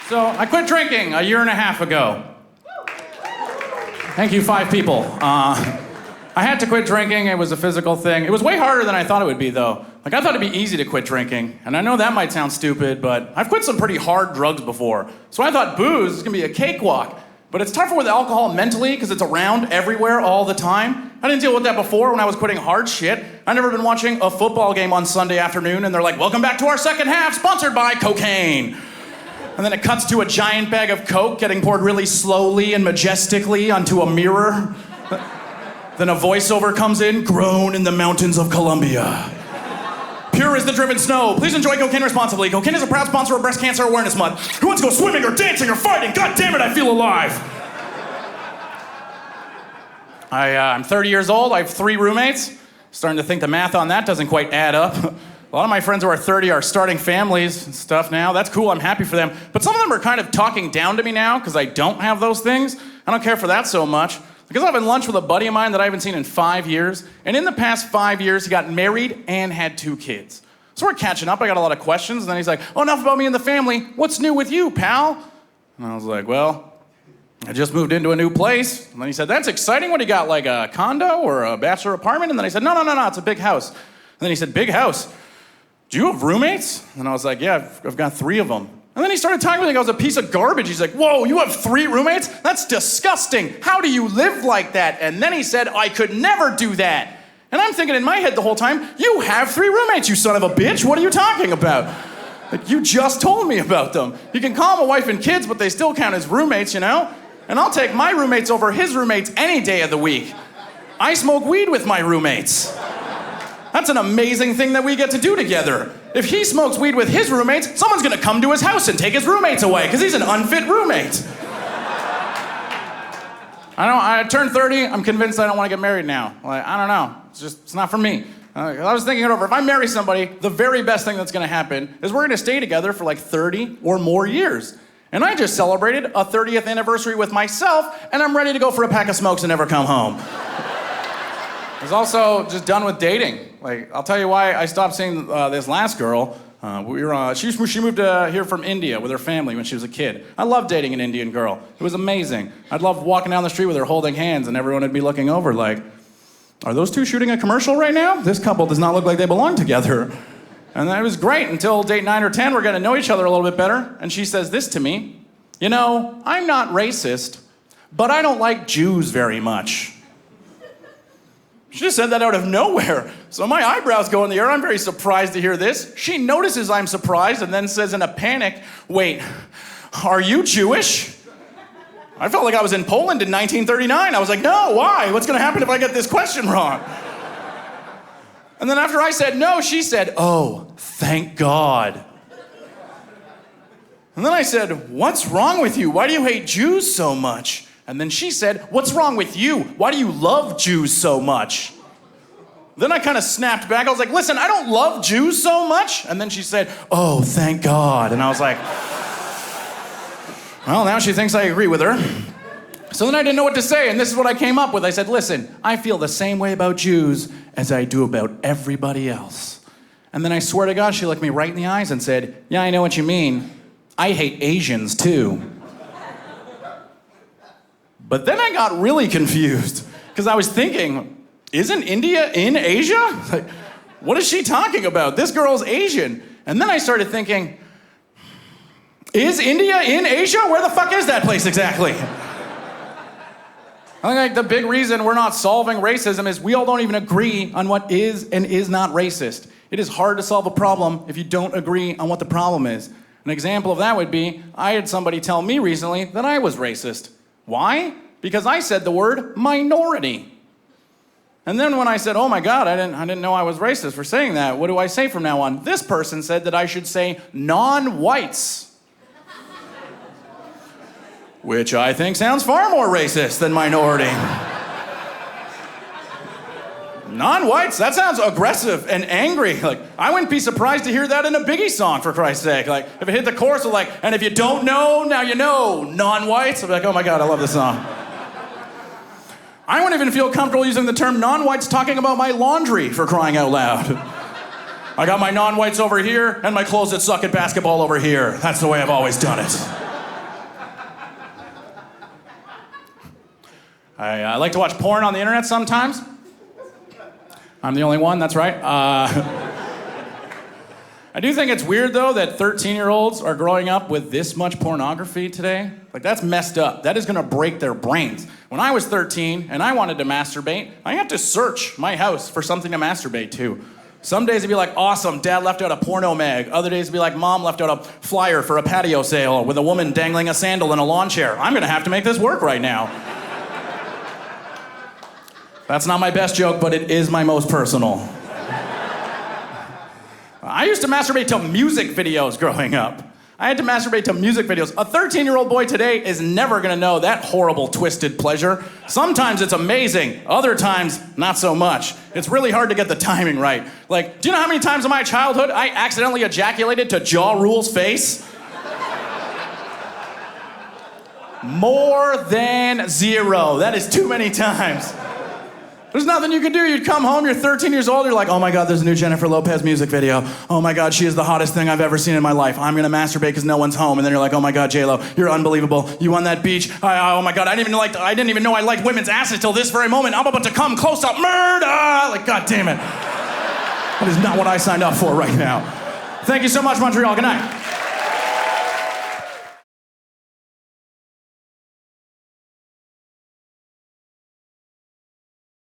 So I quit drinking a year and a half ago. Thank you, 5 people. I had to quit drinking. It was a physical thing. It was way harder than I thought it would be, though. Like, I thought it'd be easy to quit drinking. And I know that might sound stupid, but I've quit some pretty hard drugs before. So I thought booze is gonna be a cakewalk. But it's tougher with alcohol mentally because it's around everywhere all the time. I didn't deal with that before when I was quitting hard shit. I'd never been watching a football game on Sunday afternoon and they're like, welcome back to our second half, sponsored by cocaine. And then it cuts to a giant bag of Coke getting poured really slowly and majestically onto a mirror. Then a voiceover comes in, grown in the mountains of Colombia. Pure as the driven snow. Please enjoy cocaine responsibly. Cocaine is a proud sponsor of Breast Cancer Awareness Month. Who wants to go swimming or dancing or fighting? God damn it, I feel alive. I'm 30 years old. I have 3 roommates. Starting to think the math on that doesn't quite add up. A lot of my friends who are 30 are starting families and stuff now. That's cool, I'm happy for them. But some of them are kind of talking down to me now because I don't have those things. I don't care for that so much. Because I was having lunch with a buddy of mine that I haven't seen in 5 years. And in the past 5 years, he got married and had 2 kids. So we're catching up. I got a lot of questions. And then he's like, oh, enough about me and the family. What's new with you, pal? And I was like, well, I just moved into a new place. And then he said, that's exciting. What do you got, like a condo or a bachelor apartment? And then I said, no, it's a big house. And then he said, big house? Do you have roommates? And I was like, yeah, I've got 3 of them. And then he started talking to me like I was a piece of garbage. He's like, whoa, you have 3 roommates? That's disgusting. How do you live like that? And then he said, I could never do that. And I'm thinking in my head the whole time, you have 3 roommates, you son of a bitch. What are you talking about? Like, you just told me about them. You can call them a wife and kids, but they still count as roommates, you know? And I'll take my roommates over his roommates any day of the week. I smoke weed with my roommates. That's an amazing thing that we get to do together. If he smokes weed with his roommates, someone's gonna come to his house and take his roommates away, because he's an unfit roommate. I turned 30, I'm convinced I don't want to get married now. Like, I don't know, it's not for me. I was thinking it over. If I marry somebody, the very best thing that's gonna happen is we're gonna stay together for like 30 or more years. And I just celebrated a 30th anniversary with myself, and I'm ready to go for a pack of smokes and never come home. I was also just done with dating. Like, I'll tell you why I stopped seeing this last girl. She moved here from India with her family when she was a kid. I loved dating an Indian girl. It was amazing. I'd love walking down the street with her holding hands and everyone would be looking over like, are those 2 shooting a commercial right now? This couple does not look like they belong together. And it was great until date 9 or 10. We're getting to know each other a little bit better. And she says this to me, you know, I'm not racist, but I don't like Jews very much. She just said that out of nowhere. So my eyebrows go in the air. I'm very surprised to hear this. She notices I'm surprised and then says in a panic, wait, are you Jewish? I felt like I was in Poland in 1939. I was like, no, why? What's gonna happen if I get this question wrong? And then after I said no, she said, oh, thank God. And then I said, what's wrong with you? Why do you hate Jews so much? And then she said, what's wrong with you? Why do you love Jews so much? Then I kind of snapped back. I was like, listen, I don't love Jews so much. And then she said, oh, thank God. And I was like, well, now she thinks I agree with her. So then I didn't know what to say, and this is what I came up with. I said, listen, I feel the same way about Jews as I do about everybody else. And then I swear to God, she looked me right in the eyes and said, yeah, I know what you mean. I hate Asians too. But then I got really confused because I was thinking, isn't India in Asia? Like, what is she talking about? This girl's Asian. And then I started thinking, is India in Asia? Where the fuck is that place exactly? I think like the big reason we're not solving racism is we all don't even agree on what is and is not racist. It is hard to solve a problem if you don't agree on what the problem is. An example of that would be, I had somebody tell me recently that I was racist. Why? Because I said the word minority. And then when I said, oh my God, I didn't know I was racist for saying that. What do I say from now on? This person said that I should say non-whites. Which I think sounds far more racist than minority. Non-whites, that sounds aggressive and angry. Like, I wouldn't be surprised to hear that in a Biggie song, for Christ's sake. Like, if it hit the chorus of like, and if you don't know, now you know, non-whites, I'd be like, oh my God, I love this song. I wouldn't even feel comfortable using the term non-whites talking about my laundry, for crying out loud. I got my non-whites over here, and my clothes that suck at basketball over here. That's the way I've always done it. I like to watch porn on the internet sometimes. I'm the only one, that's right. I do think it's weird, though, that 13-year-olds are growing up with this much pornography today. Like, that's messed up. That is gonna break their brains. When I was 13 and I wanted to masturbate, I had to search my house for something to masturbate to. Some days it'd be like, awesome, Dad left out a porno mag. Other days it'd be like, Mom left out a flyer for a patio sale with a woman dangling a sandal in a lawn chair. I'm gonna have to make this work right now. That's not my best joke, but it is my most personal. I used to masturbate to music videos growing up. I had to masturbate to music videos. A 13-year-old boy today is never gonna know that horrible, twisted pleasure. Sometimes it's amazing, other times, not so much. It's really hard to get the timing right. Like, do you know how many times in my childhood I accidentally ejaculated to Ja Rule's face? More than 0. That is too many times. There's nothing you could do. You'd come home, you're 13 years old, you're like, oh my God, there's a new Jennifer Lopez music video. Oh my God, she is the hottest thing I've ever seen in my life. I'm gonna masturbate because no one's home. And then you're like, oh my God, J-Lo, you're unbelievable. You on that beach. Oh my God, I didn't even know I liked women's asses till this very moment. I'm about to come close up, murder! Like, God damn it. That is not what I signed up for right now. Thank you so much, Montreal. Good night.